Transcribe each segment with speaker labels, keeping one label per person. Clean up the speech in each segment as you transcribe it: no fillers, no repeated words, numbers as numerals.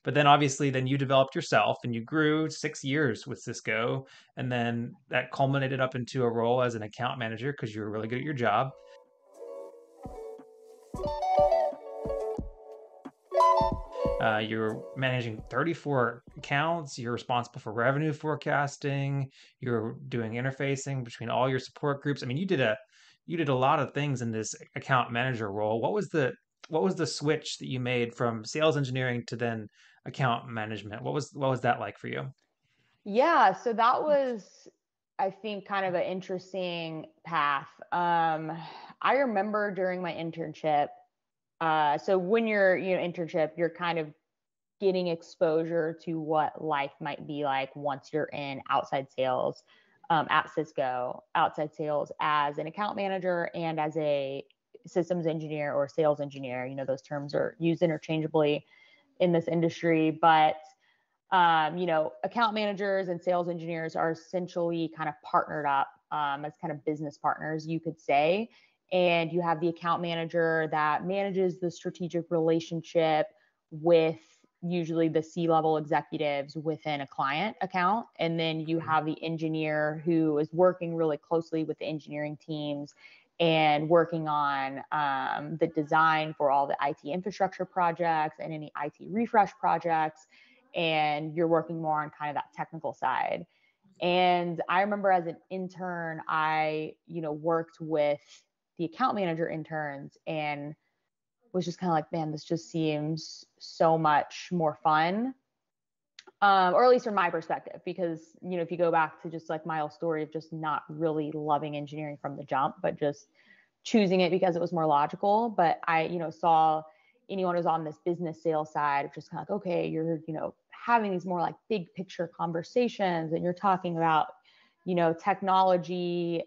Speaker 1: But then obviously then you developed yourself and you grew 6 years with Cisco. And then that culminated up into a role as an account manager because you were really good at your job. You're managing 34 accounts. You're responsible for revenue forecasting. You're doing interfacing between all your support groups. I mean, you did a lot of things in this account manager role. What was the switch that you made from sales engineering to then account management? What was that like for you?
Speaker 2: Yeah, so that was, I think, kind of an interesting path. I remember during my internship, so when you're, internship, you're kind of getting exposure to what life might be like once you're in outside sales at Cisco, outside sales as an account manager and as a systems engineer or sales engineer. Those terms are used interchangeably in this industry, but account managers and sales engineers are essentially kind of partnered up as kind of business partners, you could say. And you have the account manager that manages the strategic relationship with usually the C-level executives within a client account. And then you have the engineer who is working really closely with the engineering teams and working on the design for all the IT infrastructure projects and any IT refresh projects. And you're working more on kind of that technical side. And I remember as an intern, I, worked with the account manager interns and was just kind of like, man, this just seems so much more fun. Or at least from my perspective, because, if you go back to just like my old story of just not really loving engineering from the jump, but just choosing it because it was more logical. But I, saw anyone who's on this business sales side of just kind of like, okay, you're, having these more like big picture conversations and you're talking about, technology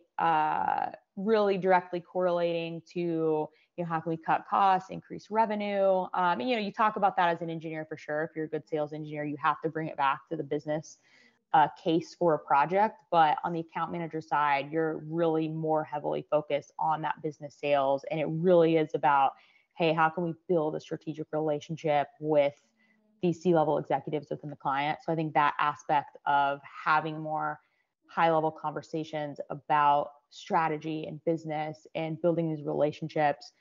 Speaker 2: really directly correlating to, how can we cut costs, increase revenue? And, you talk about that as an engineer for sure. If you're a good sales engineer, you have to bring it back to the business case for a project. But on the account manager side, you're really more heavily focused on that business sales. And it really is about, hey, how can we build a strategic relationship with these C-level executives within the client? So I think that aspect of having more high-level conversations about strategy and business and building these relationships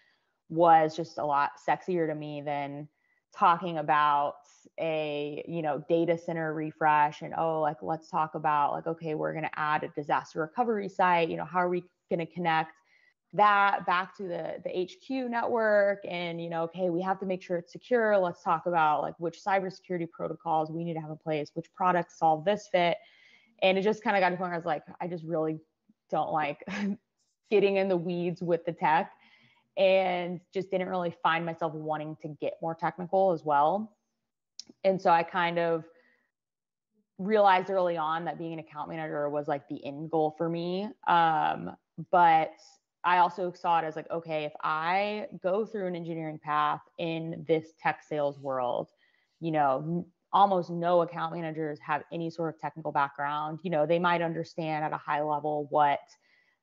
Speaker 2: was just a lot sexier to me than talking about a, data center refresh and, oh, like, let's talk about like, okay, we're going to add a disaster recovery site. How are we going to connect that back to the HQ network? And, okay, we have to make sure it's secure. Let's talk about like which cybersecurity protocols we need to have in place, which products solve this fit. And it just kind of got to the point where I was like, I just really don't like getting in the weeds with the tech, and just didn't really find myself wanting to get more technical as well. And so I kind of realized early on that being an account manager was like the end goal for me. But I also saw it as like, okay, if I go through an engineering path in this tech sales world, almost no account managers have any sort of technical background. They might understand at a high level what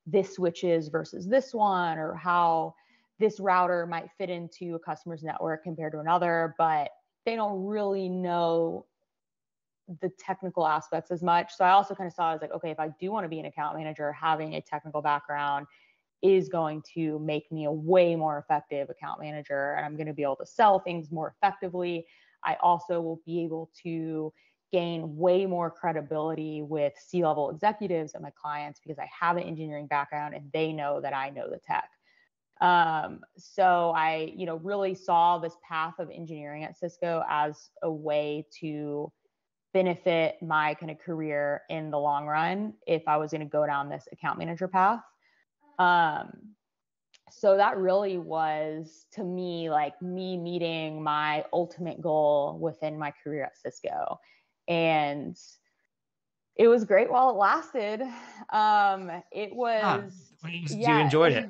Speaker 2: this switch is versus this one, or how this router might fit into a customer's network compared to another, but they don't really know the technical aspects as much. So I also kind of saw it as like, okay, if I do want to be an account manager, having a technical background is going to make me a way more effective account manager, and I'm going to be able to sell things more effectively. I also will be able to gain way more credibility with C-level executives and my clients because I have an engineering background and they know that I know the tech. So I, really saw this path of engineering at Cisco as a way to benefit my kind of career in the long run if I was going to go down this account manager path. So that really was, to me, like me meeting my ultimate goal within my career at Cisco. And it was great while it lasted. It
Speaker 1: Ah,
Speaker 2: was,
Speaker 1: you
Speaker 2: yeah,
Speaker 1: enjoyed it.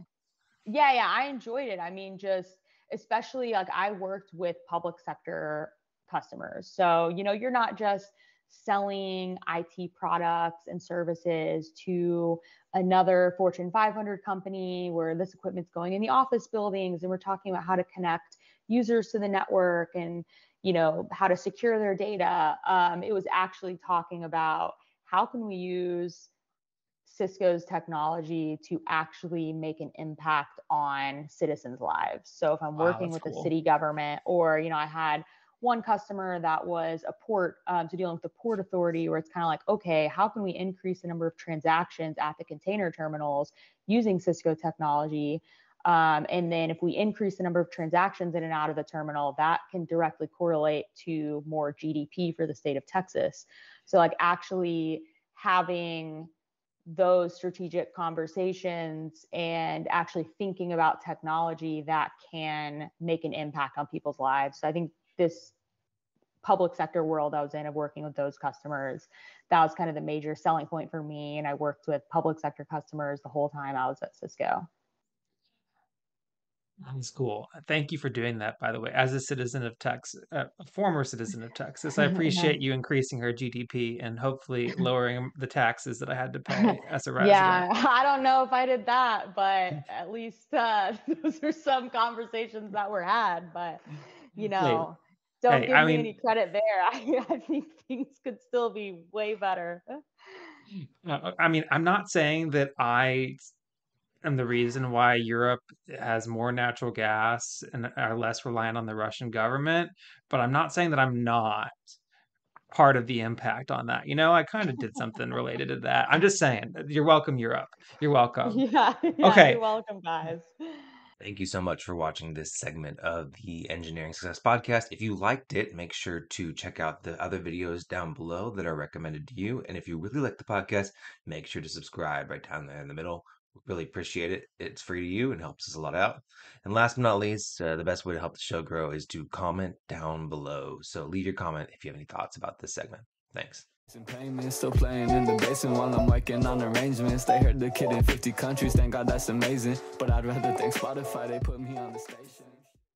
Speaker 2: yeah, I enjoyed it. I mean, just especially like I worked with public sector customers. So, you're not just selling IT products and services to another Fortune 500 company where this equipment's going in the office buildings and we're talking about how to connect users to the network and, how to secure their data. It was actually talking about how can we use Cisco's technology to actually make an impact on citizens' lives. So if I'm
Speaker 1: Wow,
Speaker 2: working
Speaker 1: that's
Speaker 2: with a
Speaker 1: cool.
Speaker 2: city government, or I had one customer that was a port, so dealing with the port authority, where it's kind of like, okay, how can we increase the number of transactions at the container terminals using Cisco technology? And then if we increase the number of transactions in and out of the terminal, that can directly correlate to more GDP for the state of Texas. So like actually having those strategic conversations and actually thinking about technology that can make an impact on people's lives. So I think this public sector world I was in, of working with those customers, that was kind of the major selling point for me. And I worked with public sector customers the whole time I was at Cisco.
Speaker 1: That's cool. Thank you for doing that, by the way. As a citizen of Texas, a former citizen of Texas, I appreciate you increasing her GDP and hopefully lowering the taxes that I had to pay as a resident.
Speaker 2: Yeah, I don't know if I did that, but at least those are some conversations that were had. But you
Speaker 1: Hey,
Speaker 2: know, don't
Speaker 1: hey,
Speaker 2: give
Speaker 1: I
Speaker 2: me any
Speaker 1: mean,
Speaker 2: credit there. I think things could still be way better.
Speaker 1: I'm not saying that I am the reason why Europe has more natural gas and are less reliant on the Russian government, but I'm not saying that I'm not part of the impact on that. I kind of did something related to that. I'm just saying, you're welcome, Europe. You're welcome.
Speaker 2: Yeah, yeah, you're
Speaker 1: Okay.
Speaker 2: welcome, guys.
Speaker 3: Thank you so much for watching this segment of the Engineering Success Podcast. If you liked it, make sure to check out the other videos down below that are recommended to you. And if you really like the podcast, make sure to subscribe right down there in the middle. We really appreciate it. It's free to you and helps us a lot out. And last but not least, the best way to help the show grow is to comment down below. So leave your comment if you have any thoughts about this segment. Thanks.
Speaker 4: Payments, still playing in the basement while I'm working on arrangements. They heard the kid in 50 countries, thank God that's amazing. But I'd rather thank Spotify, they put me on the station.